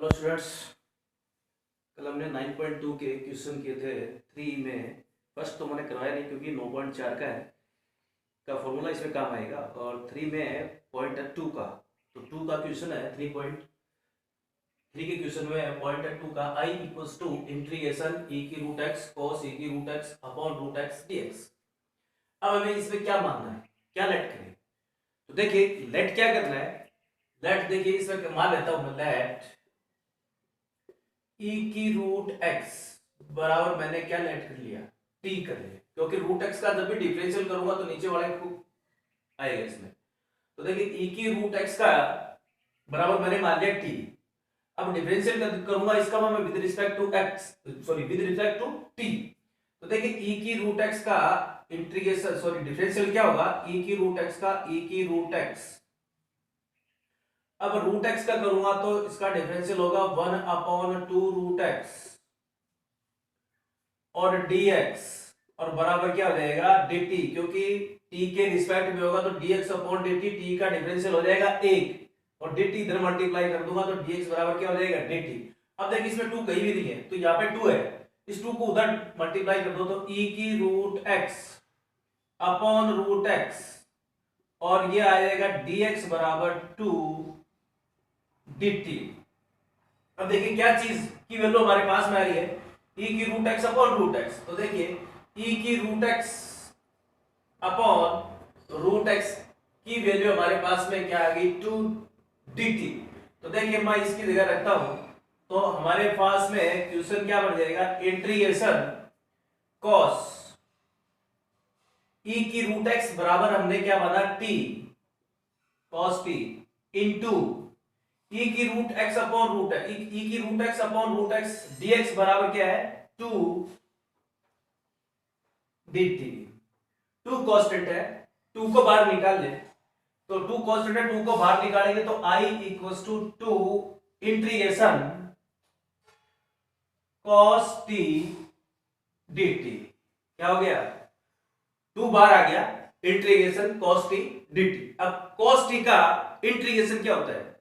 Hello students, कल हमने 9.2 के क्वेश्चन किए थे 3 में। फर्स्ट तो मैंने करवाया नहीं क्योंकि 9.4 का है का फॉर्मूला इसमें काम आएगा, और 3 में है पॉइंट 2 का। तो 2 का क्वेश्चन है, 3.3 के क्वेश्चन में है पॉइंट 2 का I equals to integration e की रूट एक्स कॉस ई की root x upon root x d x. अब हमें इसमें क्या मानना है, क्या लेट करें। तो देखिए लेट क्या करना है। लेट देखिए इसमें मान लेता हूं मैं लेट ई की रूट एक्स बराबर, मैंने क्या लेट कर लिया, टी कर लिया, क्योंकि रूट एक्स का जब भी डिफरेंशियल करूंगा तो नीचे वाले को आएगा इसमें। तो देखिए ई की रूट एक्स का बराबर मैंने मान लिया टी। अब डिफरेंशियल करूंगा इसका मैं with respect to x, sorry with respect to t. तो देखिए ई की रूट एक्स का इंटीग्रेशन, सॉरी डिफरेंशियल क्या होगा, ई की रूट एक्स का ई की रूट एक्स। अब रूट एक्स का करूंगा तो इसका डिफरेंशियल होगा 1/2 रूट एक्स और dx, और बराबर क्या हो जाएगा dt, क्योंकि t के रिस्पेक्ट में होगा तो dx अपॉन dt, t का डिफरेंशियल हो जाएगा 1 और dt इधर मल्टीप्लाई कर दूंगा तो dx बराबर क्या हो जाएगा dt। अब देखिए इसमें 2 कहीं भी नहीं है तो यहाँ पे 2 है, इस 2 को उधर मल्टीप्लाई कर दो तो e की root x upon root x, और ये आ जाएगा dx बराबर 2 dt। अब देखिए क्या चीज की वैल्यू हमारे पास में आ रही है, e की root x upon root x. तो देखिए e की root x upon root x की वैल्यू हमारे पास में क्या आ गई 2 dt। तो देखिए मैं इसकी जगह रखता हूं तो हमारे पास में क्वेश्चन क्या बन जाएगा, इंटीग्रेशन cos e की रूट एक्स बराबर हमने क्या माना t cos t into e की रूट x अपॉन रूट है, e की root x upon root x dx बराबर क्या है 2 dt। 2 कांस्टेंट है, 2 को बाहर निकाल ले तो 2 कांस्टेंट है, 2 को बाहर निकालेंगे तो i equals to 2 integration cos t dt। क्या हो गया, 2 बाहर आ गया, इंटीग्रेशन cos t dt। अब cos t का इंटीग्रेशन क्या होता है,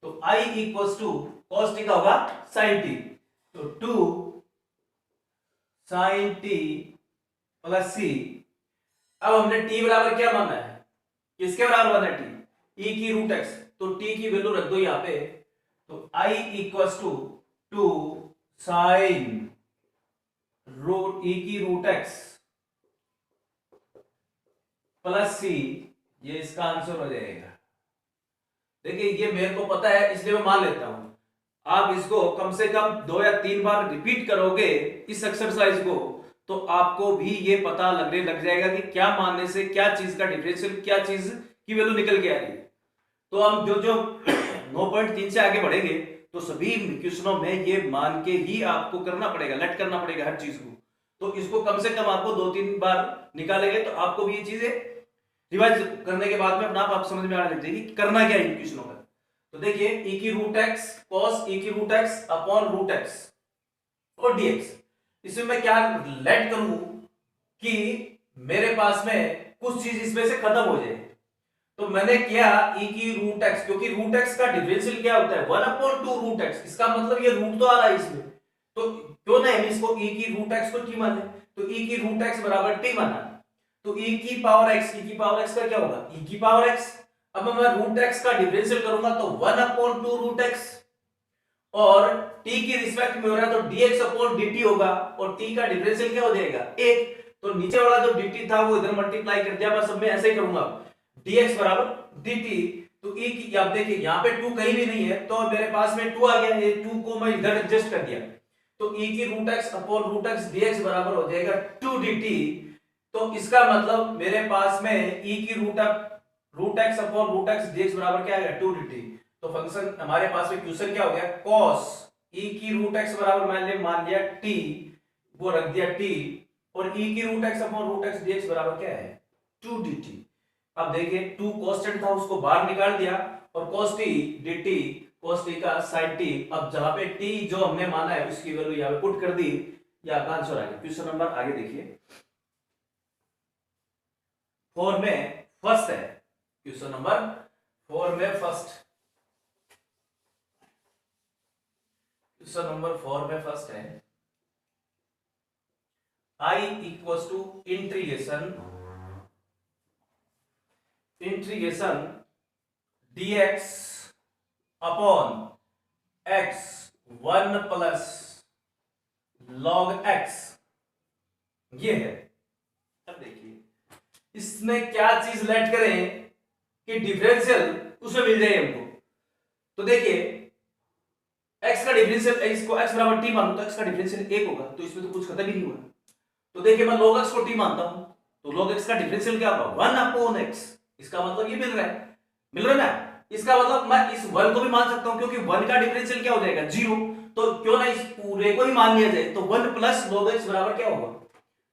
तो i equals to cos t का होगा sin t, तो 2 sin t प्लस c। अब हमने t बराबर क्या माना है, किसके बराबर माना है t, e की रूट x, तो t की वैल्यू रख दो यहां पे, तो i equals to 2 sin root e की रूट x प्लस c, ये इसका आंसर हो जाएगा। देखिए ये मेरे को पता है इसलिए मैं मान लेता हूं, आप इसको कम से कम 2 या 3 बार रिपीट करोगे इस एक्सरसाइज को तो आपको भी ये पता लगने लग जाएगा कि क्या मानने से क्या चीज का डिफरेंशियल, क्या चीज की वैल्यू निकल के आ रही है। तो हम जो जो 9.3 से आगे बढ़ेंगे तो सभी क्वेश्चनों में ये मान के ही आपको करना पड़ेगा, लेट करना पड़ेगा हर चीज को। तो इसको कम से कम आपको 2-3 बार निकालेंगे तो आपको भी ये चीजें रिवाइज करने के बाद में अपना आप समझ में आने लग जाएगी कि करना क्या है इन क्वेश्चनों का। तो देखिए e की रूट एक्स cos e की root x upon root x और dx, इसमें मैं क्या लेट करूं कि मेरे पास में कुछ चीज इसमें से खत्म हो जाए। तो मैंने किया e की रूट एक्स, क्योंकि रूट एक्स का डिफरेंशियल क्या होता है 1/2 रूट एक्स, इसका मतलब ये रूट तो आ रहा है इसमें, तो क्यों ना हम इसको e की रूट एक्स को t माने, तो e की रूट एक्स बराबर t माना, तो e की पावर x, e की पावर x का क्या होगा e की पावर x। अब मैं रूट x का डिफरेंशियल करूंगा तो 1/2 रूट x, और t की रिस्पेक्ट में हो रहा है तो dx अपॉन dt होगा, और t का डिफरेंशियल क्या हो जाएगा 1, तो नीचे वाला जो dt था वो इधर मल्टीप्लाई कर दिया, मैं सब में ऐसे ही करूंगा dx बराबर dt। तो e की आप देखिए यहां पे 2 कहीं भी नहीं है तो मेरे पास में 2 आ गया, ये 2 को मैं इधर एडजस्ट कर दिया, तो e की root x upon root x dx बराबर हो जाएगा 2 dt। तो इसका मतलब मेरे पास में e की root x upon root x dx बराबर क्या आएगा 2 dt। तो फंक्शन हमारे पास में क्वेश्चन क्या हो गया, cos e की रूट x बराबर मैंने मान लिया t, वो रख दिया t, और e की root x upon root x dx बराबर क्या है 2 dt। अब देखिए 2 कांस्टेंट था उसको बाहर निकाल दिया, और cos t dt cos t का sin t, अब जहां पे t जो हमने माना है उसकी वैल्यू यहां पे पुट कर दी, या आंसर आ गया। क्वेश्चन नंबर आगे देखिए 4 में फर्स्ट है, क्वेश्चन नंबर 4 में फर्स्ट। क्वेश्चन नंबर 4 में फर्स्ट है I equals to integration dx upon x 1 plus log x, ये है। अब देखिए इसमें क्या चीज लेट करें कि डिफरेंशियल उसमें मिल जाए हमको। तो देखिए x का डिफरेंशियल, इसको x बराबर t मानो तो x का डिफरेंशियल 1 होगा, तो इसमें तो कुछ खत्म ही नहीं हुआ। तो देखिए मैं log x को t मानता हूं, तो log x का डिफरेंशियल क्या होगा 1 अपॉन x। इसका मतलब ये मिल रहा है ना। इसका मतलब मैं इस 1 को भी मान सकता हूं क्योंकि 1 का डिफरेंशियल क्या हो जाएगा 0, तो क्यों ना इस पूरे को ही मान लिया जाए। तो 1 प्लस log x बराबर क्या होगा,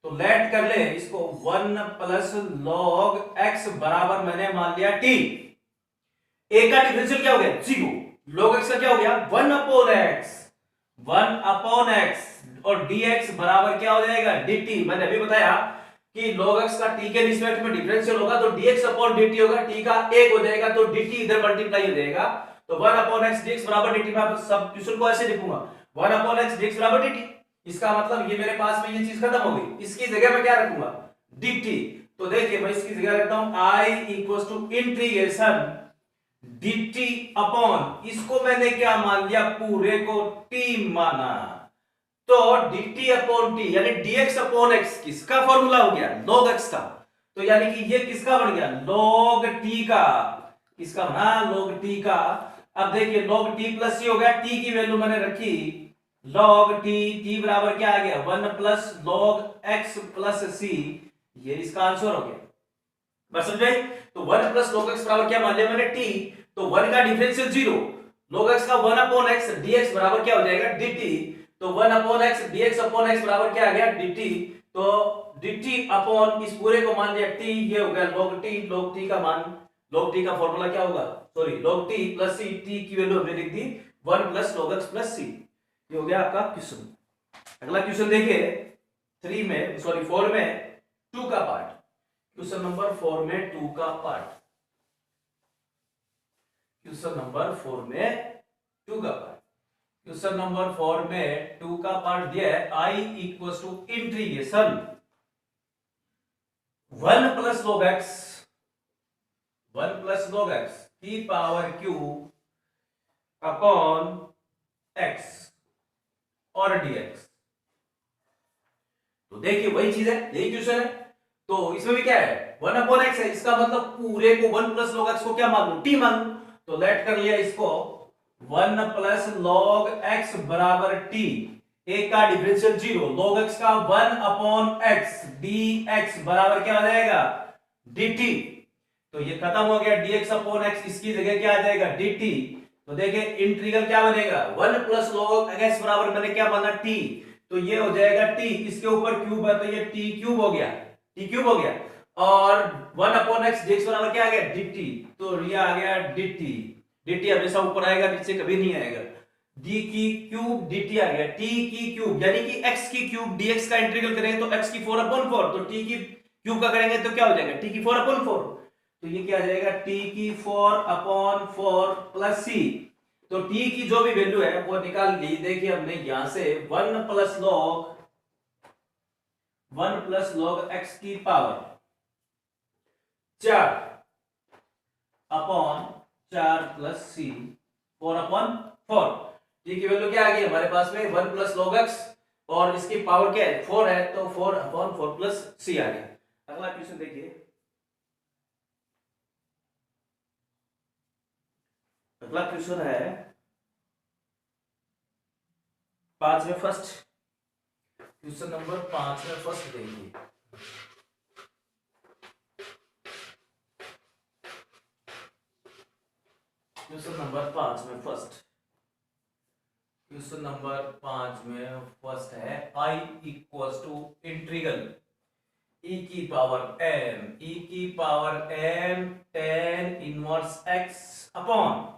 तो लेट कर ले इसको 1 प्लस log x बराबर मैंने मान लिया t। a का डिफरेंशियल क्या हो गया 0, log x का क्या हो गया 1 अपॉन x और dx बराबर क्या हो जाएगा dt। मैंने अभी बताया कि log x का t के रिस्पेक्ट में डिफरेंशियल होगा तो dx अपॉन dt होगा, t का 1 हो जाएगा तो dt इधर मल्टीप्लाई हो जाएगा, तो 1 अपॉन x dx बराबर dt। मैं सब्स्टिट्यूशन को ऐसे लिखूंगा 1 अपॉन x dx बराबर dt। इसका मतलब ये मेरे पास में ये चीज खत्म हो गई, इसकी जगह मैं क्या रखूंगा dt। तो देखिए मैं इसकी जगह रखता हूं I equals to integration dt upon, इसको मैंने क्या मान लिया पूरे को t माना, तो dt अपॉन t यानी dx अपॉन x किसका फॉर्मूला हो गया log x का। तो यानी कि ये किसका बन गया log t का, किसका बना log t का। अब देखिए log t प्लस c हो गया, t की वैल्यू मैंने रखी log t बराबर क्या आ गया 1 plus log x plus c, ये इसका आंसर हो गया। बस समझ गए। तो 1 प्लस log x बराबर क्या मान लिया मैंने t, तो 1 का डिफरेंशियल 0, log x का 1 अपॉन x dx बराबर क्या हो जाएगा dt। तो 1 upon x dx upon x बराबर क्या आ गया dt। तो dt अपॉन इस पूरे को मान लिया t, ये हो गया log t का मान, log t का फॉर्मूला क्या होगा sorry log t plus c, t की वैल्यू हमने लिख दी 1 plus log x plus c। ये हो गया आपका क्वेश्चन। अगला क्वेश्चन देखिए 4 में 2 का पार्ट, क्वेश्चन नंबर 4 में 2 का पार्ट, क्वेश्चन नंबर 4 में 2 का पार्ट। क्वेश्चन नंबर 4 में 2 का पार्ट दिया है I equals to integration 1 plus log x की पावर q अपॉन x और dx। तो देखिए वही चीज है, यही क्वेश्चन है। तो इसमें भी क्या है 1 अपॉन x है, इसका मतलब पूरे को 1 प्लस log x को क्या मान लूं t मान लूं। तो लेट कर लिया इसको 1 प्लस log x बराबर t, a का डिफरेंशियल 0, log x का 1 अपॉन x dx बराबर क्या हो जाएगा dt। तो ये खत्म हो गया dx अपॉन x, इसकी जगह क्या आ जाएगा dt। तो देखिए इंटीग्रल क्या बनेगा 1 प्लस log x बराबर मैंने क्या माना t, तो ये हो जाएगा t, इसके ऊपर क्यूब है तो ये t क्यूब हो गया, और 1 अपॉन x dx बराबर क्या आ गया dt। तो ये आ गया dt हमेशा ऊपर आएगा नीचे कभी नहीं आएगा, d की क्यूब dt आ गया, t की क्यूब यानी कि x की क्यूब dx का इंटीग्रल करेंगे तो x की 4 अपॉन 4, तो t की क्यूब का करेंगे तो क्या हो जाएगा t की 4 अपॉन 4, तो ये क्या आ जाएगा t की 4 अपॉन 4 प्लस c। तो t की जो भी वैल्यू है वो निकाल ली। देखिए हमने यहां से 1 प्लस log x की power 4 upon 4 plus c 4 upon 4, t की वैल्यू क्या आ गई हमारे पास में 1 प्लस log x और इसकी पावर क्या है 4 है, तो 4 अपॉन 4 प्लस c आ गया। अगला क्वेश्चन देखिए, अगला क्वेश्चन है 5 में फर्स्ट, क्वेश्चन नंबर 5 में फर्स्ट देखिए। क्वेश्चन नंबर 5 में फर्स्ट, क्वेश्चन नंबर 5 में फर्स्ट है I equals to integral e की power m tan inverse x upon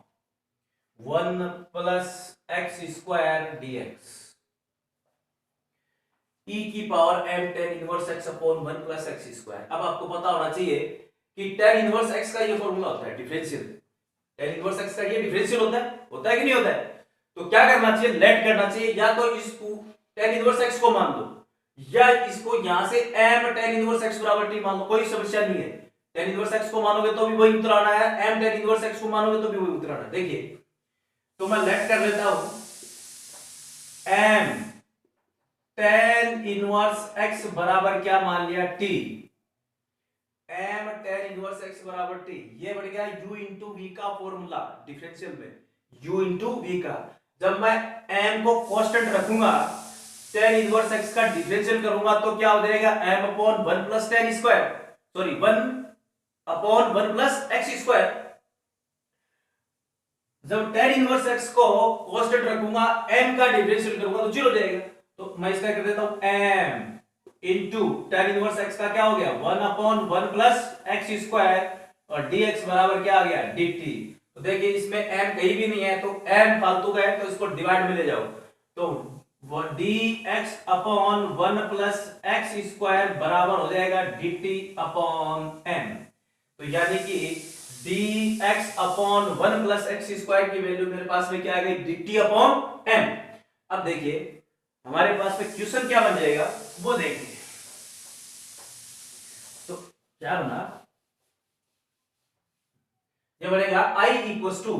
1 plus x square dx। e की power m tan inverse x upon 1 plus x square. अब आपको पता होना चाहिए कि tan इनवर्स x का ये फॉर्मूला होता है डिफरेंशियल, tan इनवर्स x का ये डिफरेंशियल होता है कि नहीं होता है। तो क्या करना चाहिए, लेट करना चाहिए, या तो इस tan इनवर्स x को मान लो, या इसको यहां से m tan इनवर्स x बराबर t मान लो, कोई समस्या नहीं है। tan इनवर्स x को मानोगे तो भी वही उत्तर आना है, m tan इनवर्स x को मानोगे तो भी वही उत्तर आना है। देखिए तो मैं लेट कर लेता हूं, m tan इनवर्स x बराबर क्या मान लिया, t। m tan inverse x बराबर t, ये बढ़ गया u इंटू वी का फॉर्मूला डिफरेंशियल में, u इंटू वी का। जब मैं m को कांस्टेंट रखूंगा, tan इनवर्स x का डिफरेंशियल करूंगा तो क्या हो जाएगा, m upon 1 plus tan square, sorry 1 upon 1 plus x square. जब tan इनवर्स x को कांस्टेंट रखूंगा, m का डिफरेंशियल करूंगा तो 0 हो जाएगा। तो मैं इसका कर देता हूं m into tan inverse x का क्या हो गया, 1 अपॉन 1 प्लस एक्स स्क्वायर, और dx बराबर क्या आ गया, dt। तो देखिए इसमें m कहीं भी नहीं है तो m फालतू का है, तो इसको डिवाइड में ले जाओ, तो dx upon 1 plus x square बराबर हो जाएगा dt अपॉन m। तो यानी कि dx upon 1 plus x square की वैल्यू मेरे पास में क्या आ गई, dt अपॉन m। अब देखिए हमारे पास में क्वेश्चन क्या बन जाएगा वो देखिए, तो क्या बना, ये बनेगा I equal to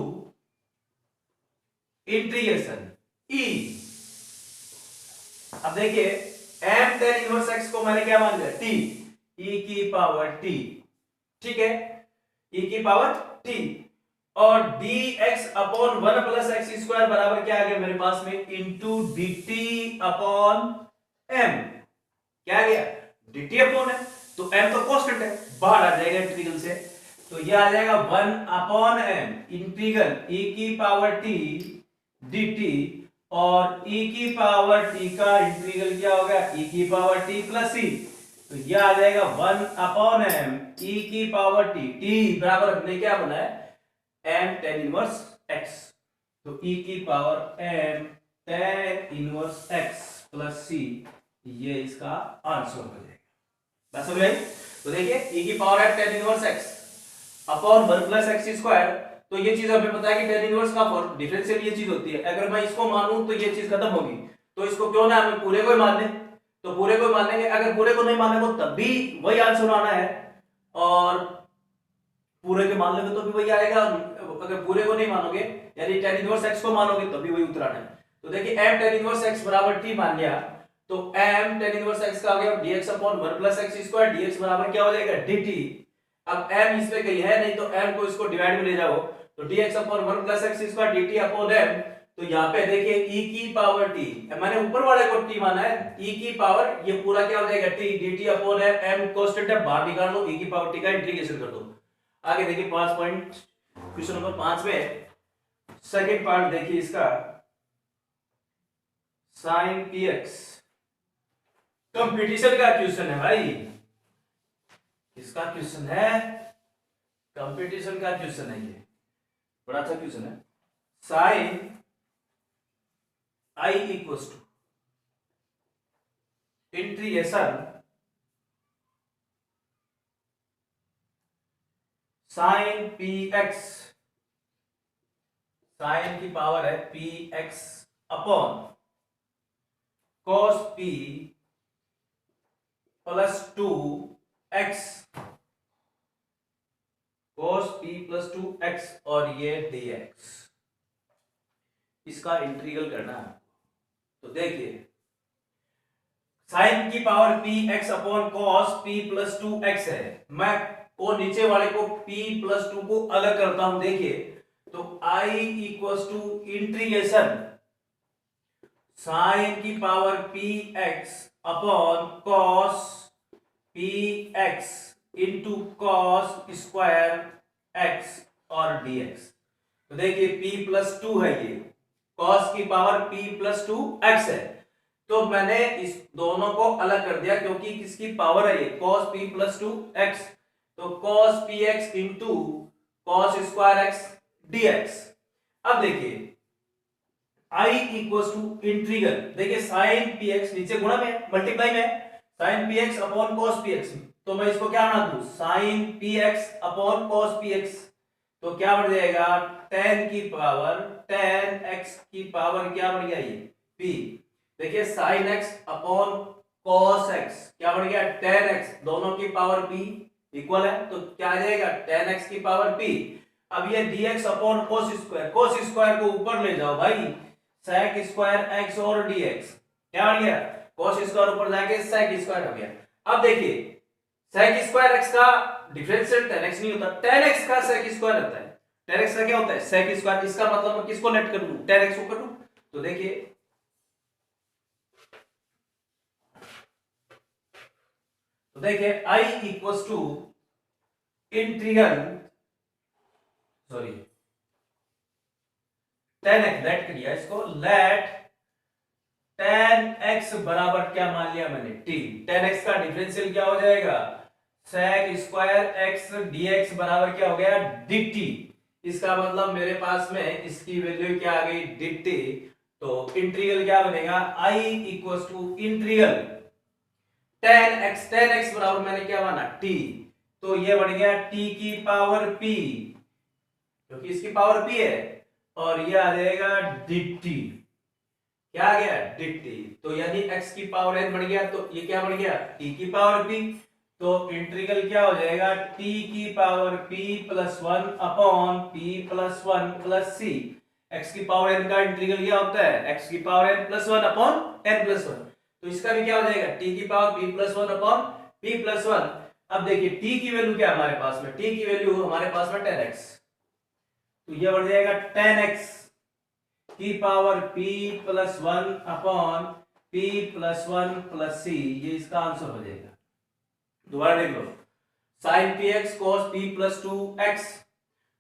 integration E। अब देखिए m tan इनवर्स x को मैंने क्या मान लिया, t, e की पावर t, ठीक है, e की पावर t, और dx upon 1 plus x square बराबर क्या आ गया मेरे पास में, इंटू dt अपॉन m। क्या आ गया, dt अपॉन m, तो m तो कांस्टेंट है, बाहर आ जाएगा इंटीग्रल से, तो ये आ जाएगा 1 अपॉन m इंटीग्रल e की पावर t dt, और e की पावर t का इंटीग्रल क्या होगा, e की पावर t प्लस c, तो ये आ जाएगा 1 अपॉन m e की पावर t, t बराबर हमने क्या बना है, m tan इनवर्स x, तो e की power m tan inverse x plus c, ये इसका आंसर हो जाएगा। बस हो गई। तो देखिए e की पावर है tan inverse x upon 1 plus x square, तो ये चीज हमें पता है कि tan इनवर्स का डिफरेंशियल ये चीज होती है, अगर मैं इसको मानूं तो ये चीज खत्म होगी, तो इसको क्यों ना हमें पूरे को ही मान लें, तो पूरे को मान लेंगे, अगर पूरे को नहीं मानेंगे तब भी वही आंसर आना है, और पूरे के मान लोगे तो भी वही आएगा, अगर पूरे को नहीं मानोगे यानी tan इनवर्स x को मानोगे तब भी वही उत्तर आना है। तो देखिए m tan इनवर्स x बराबर t मान लिया, तो m tan इनवर्स x का आ गया dx upon 1 plus x square, dx बराबर क्या हो जाएगा, dt। अब m इसमें कहीं है नहीं तो m को इसको डिवाइड में ले जाओ, तो dx upon 1 plus x square dt upon m, तो यहाँ पे देखिए e की पावर t, मैंने ऊपर वाले को t माना है, e की पावर ये पूरा क्या हो जाएगा t dt upon m, constant है बाहर निकाल लो, e की पावर t का इंटीग्रेशन कर दो। आगे देखिए 5 पॉइंट, क्वेश्चन नंबर 5 में सेकंड पार्ट देखिए इसका, sin px कंपटीशन का क्वेश्चन है भाई, किसका क्वेश्चन है, कंपटीशन का क्वेश्चन है, ये बड़ा अच्छा क्वेश्चन है। sin I equals to integration sin px, sin की पावर है px upon cos p plus 2x, cos p plus 2x, और ये dx, इसका इंटीग्रल करना है। तो देखिए sin की पावर px upon cos p plus 2x है, मैं वो नीचे वाले को p प्लस 2 को अलग करता हूं, देखिए तो I equals to integration sin की पावर px upon cos px into cos square x और dx। तो देखिए p प्लस 2 है, ये cos की पावर p प्लस 2x है, तो मैंने इस दोनों को अलग कर दिया क्योंकि किसकी पावर है ये, cos p प्लस 2x, तो cos px into cos square x dx। अब देखिए I इक्वल्स टू इंटीग्रल, देखिए sin px नीचे गुणा में मल्टीप्लाई में, sin px upon cos px, तो मैं इसको क्या बना दूं, sin px upon cos px, तो क्या बढ़ जाएगा 10 की पावर 10x की पावर क्या बढ़ गया ये p। देखिए sin x upon cos x क्या बढ़ गया 10x, दोनों की पावर p इक्वल है तो क्या आ जाएगा 10x की पावर p। अब ये dx अपॉन cos स्क्वायर को ऊपर ले जाओ भाई, sec स्क्वायर x और dx क्या बन गया cos स्क्वायर ऊपर जाके sec स्क्वायर हो गया। अब देखिए sec स्क्वायर x का डिफरेंशियल tan x नहीं होता, tan x का sec स्क्वायर होता है। tan x का क्या होता है sec स्क्वायर, इसका मतलब मैं किसको लेट कर लूं tan x को कर लूं। तो देखिए I equals to integral tan x let किया इसको, लेट tan x बराबर क्या मान लिया मैंने t। tan x का डिफरेंशियल क्या हो जाएगा sec स्क्वायर x dx बराबर क्या हो गया dt। इसका मतलब मेरे पास में इसकी वैल्यू क्या आ गई dt। तो इंटीग्रल क्या बनेगा I equals to integral tan x बराबर मैंने क्या माना t, तो ये बन गया t की पावर p क्योंकि इसकी पावर p है, और ये आ जाएगा dt। क्या आ गया dt, तो यानी x की पावर n बढ़ गया तो ये क्या बढ़ गया t की पावर p। तो इंटीग्रल क्या हो जाएगा t की power p plus 1 upon p plus 1 plus c। x की पावर n का इंटीग्रल क्या होता है x की power n plus 1 upon n plus 1। तो इसका भी क्या हो जाएगा t की power p plus 1 upon p plus 1। अब देखिए t की वैल्यू क्या हमारे पास में, t की वैल्यू हमारे पास में 10x, तो ये बढ़ जाएगा 10x की power p plus 1 upon p plus 1 plus c, ये इसका आंसर हो जाएगा। दोबारा देख लो sin px cos p plus 2x,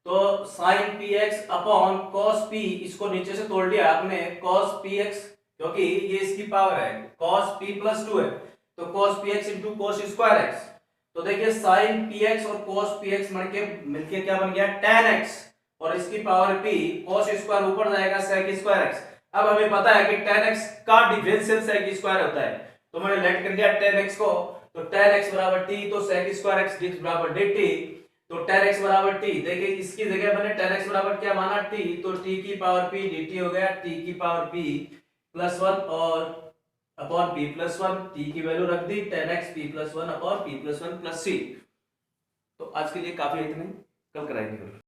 तो sin px upon cos p, इसको नीचे से तोड़ दिया आपने cos px क्योंकि ये इसकी पावर है cos p प्लस 2 है तो cos px into cos square x। तो देखिए sin px और cos px मिलके क्या बन गया tan x, और इसकी पावर p cos स्क्वायर ऊपर जाएगा sec स्क्वायर x। अब हमें पता है कि tan x का डिफरेंशियल sec स्क्वायर होता है, तो मैंने लेट कर दिया tan x को, तो tan x बराबर t, तो sec स्क्वायर x dx बराबर dt। तो tan x बराबर t, देखिए इसकी जगह मैंने tan x बराबर क्या माना t, तो t की पावर p dt हो गया t की पावर p प्लस 1 और अपॉन p प्लस 1, t की वैल्यू रख दी tan x p plus 1 upon p plus 1 plus c। तो आज के लिए काफी है इतना ही, कल कराएंगे।